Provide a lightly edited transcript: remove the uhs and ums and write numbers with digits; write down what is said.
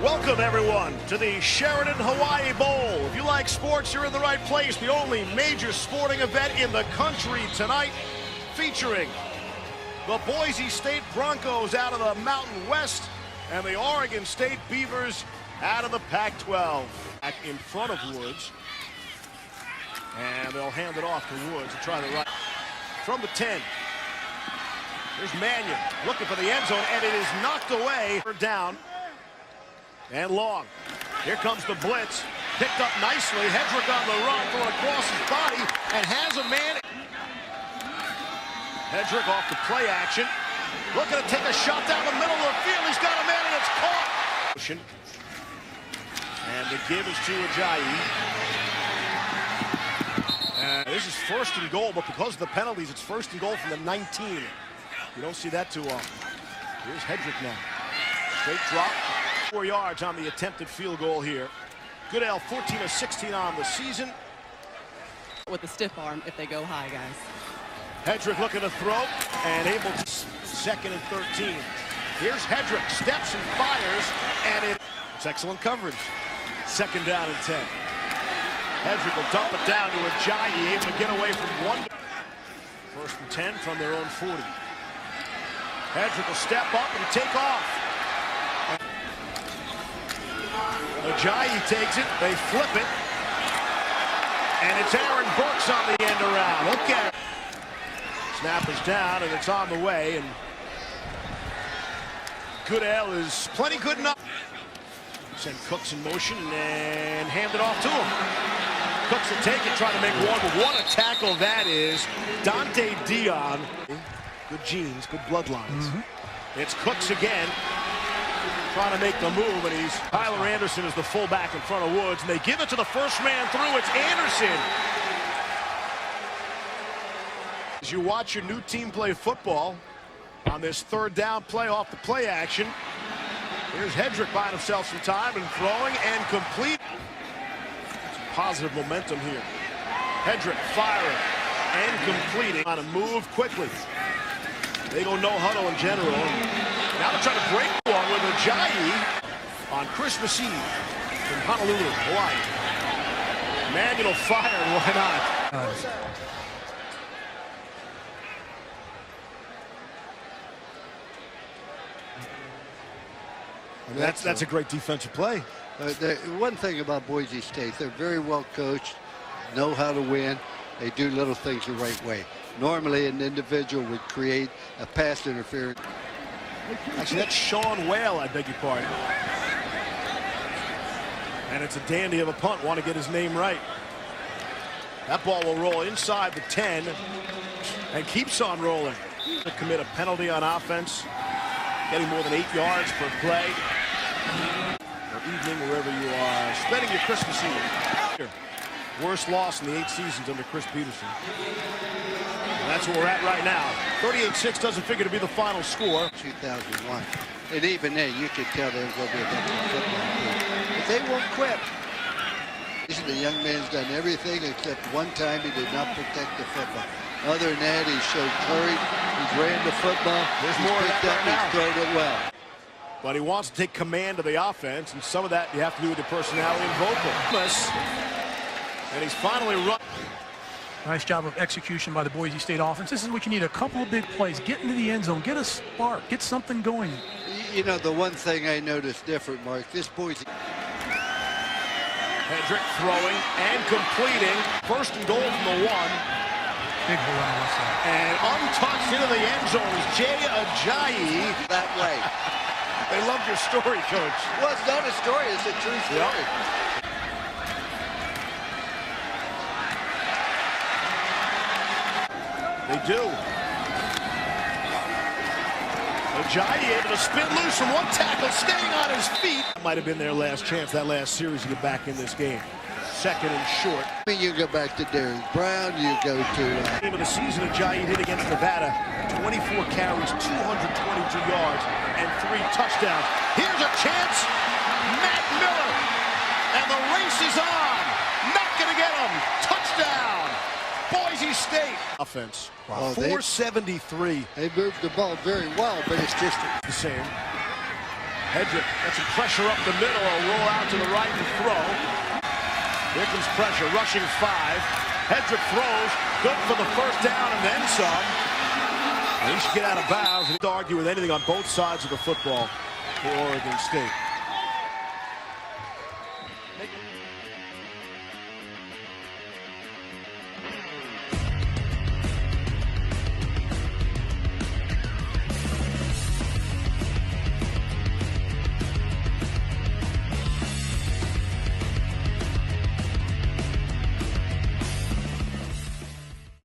Welcome, everyone, to the Sheridan Hawaii Bowl. If you like sports, you're in the right place. The only major sporting event in the country tonight, featuring the Boise State Broncos out of the Mountain West and the Oregon State Beavers out of the Pac-12. Back in front of Woods. And they'll hand it off to Woods to try to run from the 10. Here's Mannion looking for the end zone, and it is knocked away. Down and long. Here comes the blitz. Picked up nicely. Hedrick on the run, throwing across his body, and has a man. Hedrick off the play action. Looking to take a shot down the middle of the field. He's got a man, and it's caught. And the give is to Ajayi. This is first and goal, but because of the penalties, it's first and goal from the 19. You don't see that too often. Here's Hedrick now. Straight drop. 4 yards on the attempted field goal here. Goodell 14 of 16 on the season. With a stiff arm if they go high, guys. Hedrick looking to throw and able to. Second and 13. Here's Hedrick. Steps and fires, and it's excellent coverage. Second down and 10. Hedrick will dump it down to Ajayi, able to get away from one. First and 10 from their own 40. Hedrick will step up and take off. Ajayi takes it, they flip it, and it's Aaron Burks on the end around. Look at it. Snap is down, and it's on the way, and Goodell is plenty good enough. Send Cooks in motion and hand it off to him. Cooks will take it, try to make one, but what a tackle that is. Dante Dion. Good genes, good bloodlines. It's Cooks again, trying to make the move, and he's Tyler Anderson is the fullback in front of Woods, and they give it to the first man through. It's Anderson. As you watch your new team play football on this third down play off the play action, here's Hedrick buying himself some time and throwing and complete. Some positive momentum here. Hedrick firing and completing on a move quickly. They go no huddle in general. Now they're trying to break one with Ajayi on Christmas Eve in Honolulu, Hawaii. Manuel fire, why not? That's a great defensive play. One thing about Boise State, they're very well coached, know how to win. They do little things the right way. Normally, an individual would create a pass interference. Actually, that's Sean Whale, I beg your pardon. And it's a dandy of a punt. Want to get his name right. That ball will roll inside the 10 and keeps on rolling. To commit a penalty on offense, getting more than 8 yards per play. Or evening, wherever you are spending your Christmas Eve. Worst loss in the 8 seasons under Chris Peterson. And that's where we're at right now. 38-6 doesn't figure to be the final score. 2001. And even then, you could tell there was going to be a different football team. But they won't quit. The young man's done everything except one time he did not protect the football. Other than that, he showed courage. He's ran the football. There's more of that right now. He's thrown it well. But he wants to take command of the offense, and some of that you have to do with the personality and vocal. And he's finally run. Nice job of execution by the Boise State offense. This is what you need, a couple of big plays. Get into the end zone, get a spark, get something going. You know, the one thing I noticed different, Mark, this Boise. Hedrick throwing and completing. First and goal from the 1. Big hole on the left side. And untouched into the end zone is Jay Ajayi. That way. They loved your story, Coach. Well, it's not a story, it's a true story. Yep. They do. Ajayi able to spin loose from one tackle, staying on his feet. Might have been their last chance, that last series, to get back in this game. Second and short. I mean, you go back to Darius Brown, you go to... Game of the season, Ajayi hit against Nevada. 24 carries, 222 yards, and 3 touchdowns. Here's a chance. Matt Miller. And the race is on. Not going to get him. Touchdown. Boise State. Offense. Wow. 473. They moved the ball very well, but it's just the same. Hedrick got some pressure up the middle. A roll out to the right and throw. Here comes pressure, rushing 5. Hedrick throws, good for the first down and then some. And he should get out of bounds. He didn't argue with anything on both sides of the football for Oregon State.